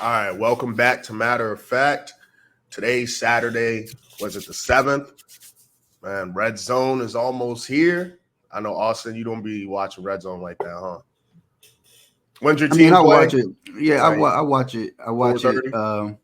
All right, welcome back to Matter of Fact. Today's Saturday. Was it the 7th? Man, Red Zone is almost here. I know, Austin, you don't be watching Red Zone like that, huh? When's your I mean, team I play? watch it. Yeah, Like I watch it. I watch it. 4:30?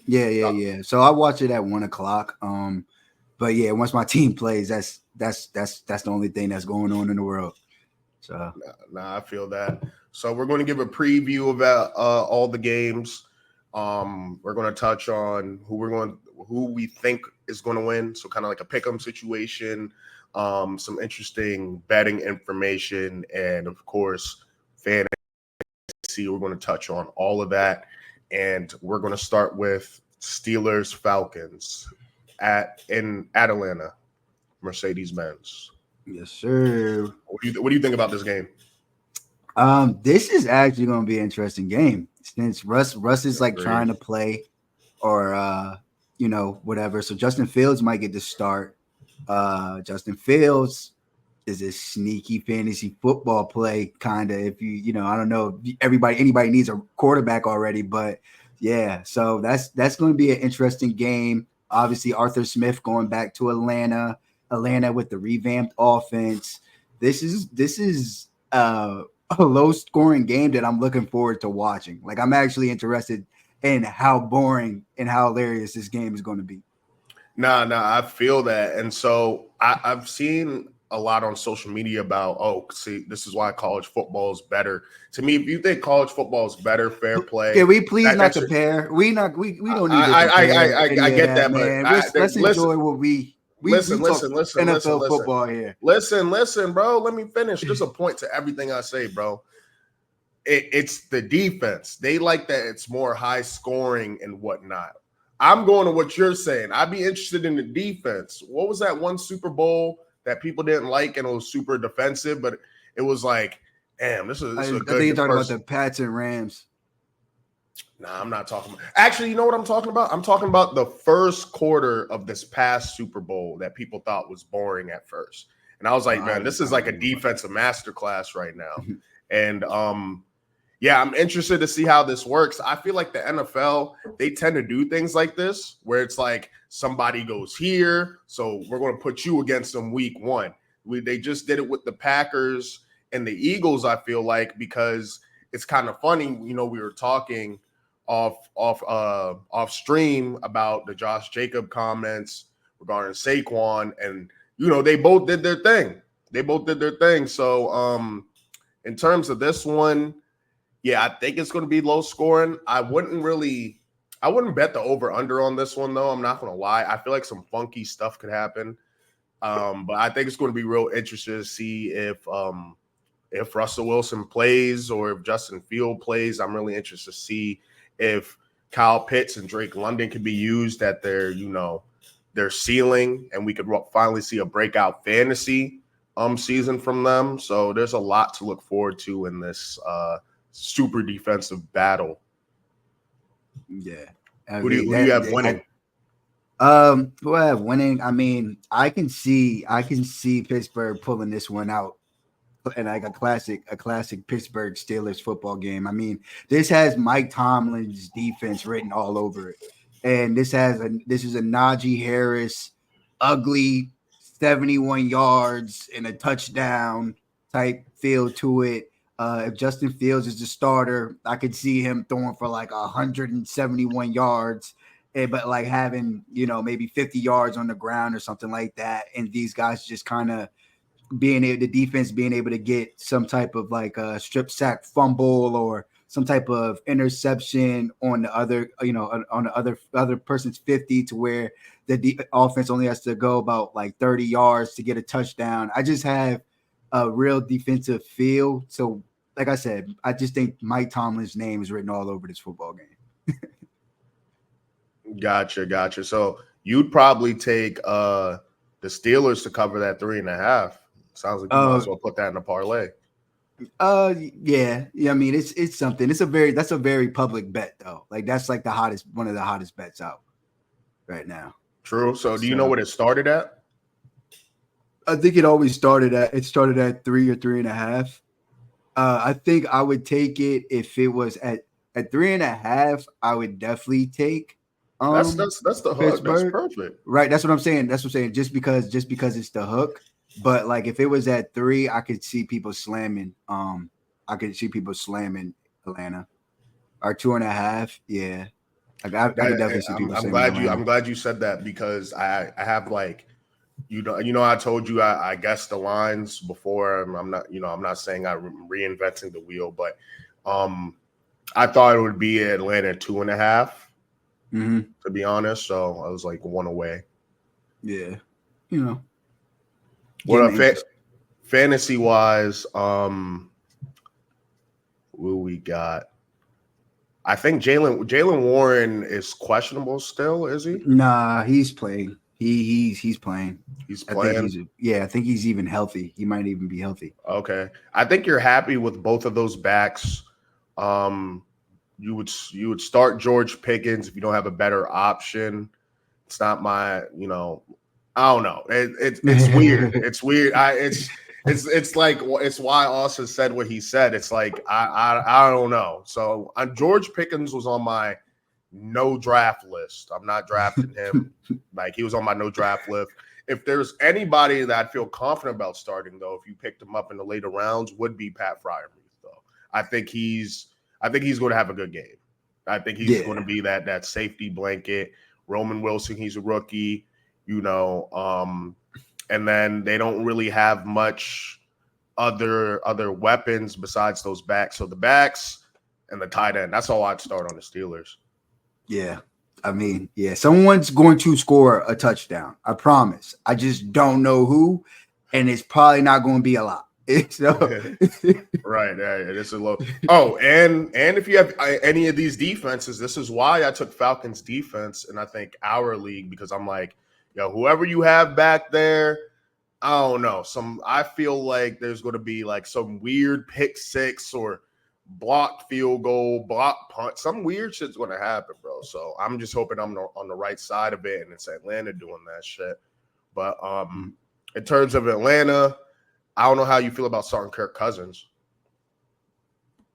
Yeah. So I watch it at 1 o'clock. But yeah, once my team plays, that's the only thing that's going on in the world. So Nah, I feel that. So we're going to give a preview of all the games. We're going to touch on who we think is going to win. So kind of like a pick'em situation, some interesting betting information, and of course, fantasy. We're going to touch on all of that, and we're going to start with Steelers Falcons in Atlanta, Mercedes Benz. yes, sir. What do you think about this game? This is actually going to be an interesting game since Russ is like Agreed. trying to play or whatever. So Justin Fields might get to start. Justin Fields is a sneaky fantasy football play, kind of. If I don't know if anybody needs a quarterback already, but yeah. So that's going to be an interesting game. Obviously, Arthur Smith going back to Atlanta with the revamped offense. This is a low scoring game that I'm looking forward to watching. Like I'm actually interested in how boring and how hilarious this game is going to be. Nah, I feel that. And so I've seen a lot on social media about, see, this is why college football is better. To me, if you think college football is better, fair play. Can we please not That's compare? We don't need to compare I any of get that, that, but man. Let's listen, enjoy what we talk NFL football here. listen, bro. Let me finish. There's a point to everything I say, bro. It's the defense. They like that it's more high scoring and whatnot. I'm going to what you're saying. I'd be interested in the defense. What was that one Super Bowl that people didn't like and it was super defensive, but it was like, damn, this is a I think good you're talking about first. the Pats and Rams. Nah, I'm not talking about. Actually, you know what I'm talking about? I'm talking about the first quarter of this past Super Bowl that people thought was boring at first. And I was like, man, this is like a defensive masterclass right now. And yeah, I'm interested to see how this works. I feel like the NFL, they tend to do things like this where it's like somebody goes here, so we're going to put you against them week one. They just did it with the Packers and the Eagles, I feel like, because it's kind of funny. We were talking off stream about the Josh Jacob comments regarding Saquon, and they both did their thing. So in terms of this one, yeah, I think it's going to be low scoring. I wouldn't bet the over under on this one though. I'm not going to lie. I feel like some funky stuff could happen. But I think it's going to be real interesting to see if Russell Wilson plays or if Justin Field plays. I'm really interested to see if Kyle Pitts and Drake London can be used at their ceiling, and we could finally see a breakout fantasy season from them. So there's a lot to look forward to in this super defensive battle. Yeah. Who do you have winning? Who I have winning? I mean, I can see Pittsburgh pulling this one out and like a classic Pittsburgh Steelers football game. I mean, this has Mike Tomlin's defense written all over it. And this is a Najee Harris ugly 71 yards and a touchdown type feel to it. If Justin Fields is the starter, I could see him throwing for like 171 yards, but like having, maybe 50 yards on the ground or something like that. And these guys just kind of the defense being able to get some type of like a strip sack fumble or some type of interception on the other, on the other person's 50 to where the offense only has to go about like 30 yards to get a touchdown. I just have a real defensive feel. So, like I said, I just think Mike Tomlin's name is written all over this football game. Gotcha. So you'd probably take the Steelers to cover that 3.5. Sounds like you might as well put that in a parlay. Yeah. I mean, it's something. That's a very public bet though. Like that's like one of the hottest bets out right now. True. So do you know what it started at? I think it started at 3 or 3.5. I think I would take it if it was at At 3.5, I would definitely take That's the hook. That's Pittsburgh. perfect. Right. That's what I'm saying. That's what I'm saying. Just because it's the hook. But like if it was at 3, I could see people slamming. I could see people slamming Atlanta. Or 2.5. Yeah. I could definitely see people I'm slamming glad Atlanta. you said that because I have like I told you I guessed the lines before. I'm not I'm not saying I'm reinventing the wheel, but I thought it would be Atlanta 2.5. To be honest, so I was like one away. Yeah, What getting interest. fantasy wise, who we got? I think Jalen Warren is questionable still. Is he? Nah, he's playing. He's playing. He's I think playing. I think he's even healthy. He might even be healthy. Okay, I think you're happy with both of those backs. You would start George Pickens if you don't have a better option. It's not my, I don't know. It's weird. It's weird. It's like it's why Austin said what he said. It's like I don't know. So George Pickens was on my no draft list. I'm not drafting him. Like he was on my no draft list. If there's anybody that I'd feel confident about starting, though, if you picked him up in the later rounds, would be Pat Freiermuth. Though I think he's going to have a good game. I think he's going to be that safety blanket. Roman Wilson, he's a rookie, and then they don't really have much other weapons besides those backs. So the backs and the tight end, that's all I'd start on the Steelers. Yeah. I mean, yeah, someone's going to score a touchdown. I promise. I just don't know who, and it's probably not going to be a lot. Right. It's a low. Oh, and if you have any of these defenses, this is why I took Falcons defense, and I think our league, because I'm like, whoever you have back there, I don't know. I feel like there's going to be like some weird pick six or blocked field goal, blocked punt. Some weird shit's going to happen, bro. So I'm just hoping I'm on the right side of it, and it's Atlanta doing that shit. But in terms of Atlanta, I don't know how you feel about starting Kirk Cousins.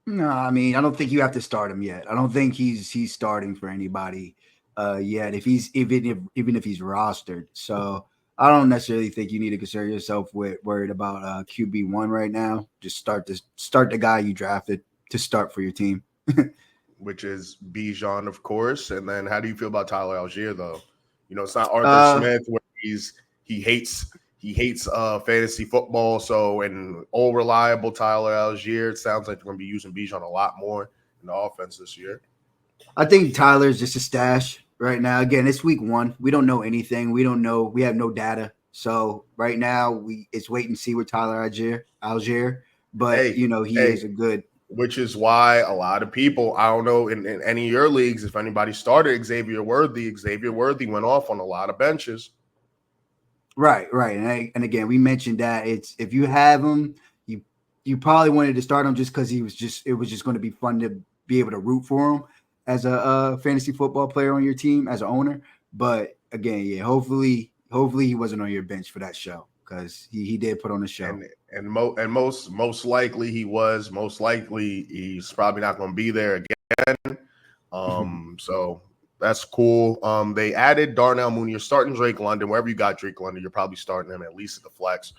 No, I mean, I don't think you have to start him yet. I don't think he's starting for anybody yet. If he's even if he's rostered, so I don't necessarily think you need to concern yourself with worried about QB1 right now. Just start the guy you drafted to start for your team, which is Bijan, of course. And then, how do you feel about Tyler Algier, though? It's not Arthur Smith where he hates fantasy football. So, and all reliable Tyler Algier, it sounds like they're going to be using Bijan a lot more in the offense this year. I think Tyler's just a stash right now. Again, it's week 1. We don't know anything. We don't know. We have no data. So right now, it's wait and see with Tyler Algier. But he is a good. Which is why a lot of people, I don't know, in any of your leagues, if anybody started Xavier Worthy went off on a lot of benches. Right. And again, we mentioned that it's if you have him, you probably wanted to start him just because it was just going to be fun to be able to root for him as a fantasy football player on your team as an owner. But again, yeah, hopefully he wasn't on your bench for that show because he did put on a show. And most likely he was. Most likely he's probably not going to be there again. So that's cool. They added Darnell Mooney. You're starting Drake London. Wherever you got Drake London, you're probably starting him at least at the flex.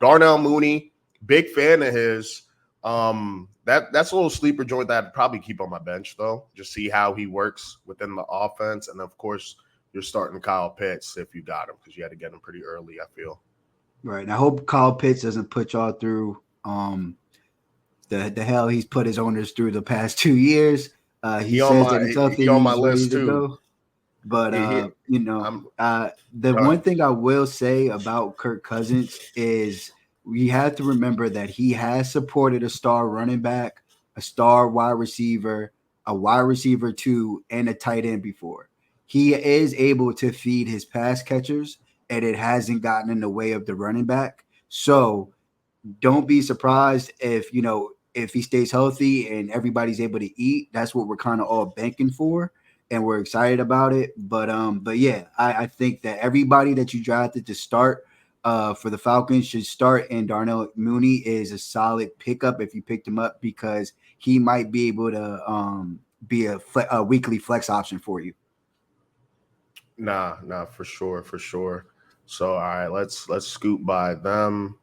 Darnell Mooney, big fan of his. That's a little sleeper joint that I'd probably keep on my bench though. Just see how he works within the offense. And of course, you're starting Kyle Pitts if you got him because you had to get him pretty early, I feel. Right. And I hope Kyle Pitts doesn't put y'all through the hell he's put his owners through the past 2 years. He says that he's healthy. He's on my list too. Go. But one thing I will say about Kirk Cousins is we have to remember that he has supported a star running back, a star wide receiver, a wide receiver 2, and a tight end before. He is able to feed his pass catchers, and it hasn't gotten in the way of the running back. So don't be surprised if he stays healthy and everybody's able to eat. That's what we're kind of all banking for, and we're excited about it. But yeah, I think that everybody that you drafted to start for the Falcons should start, and Darnell Mooney is a solid pickup if you picked him up because he might be able to be a weekly flex option for you. Nah, for sure. So all right, let's scoot by them.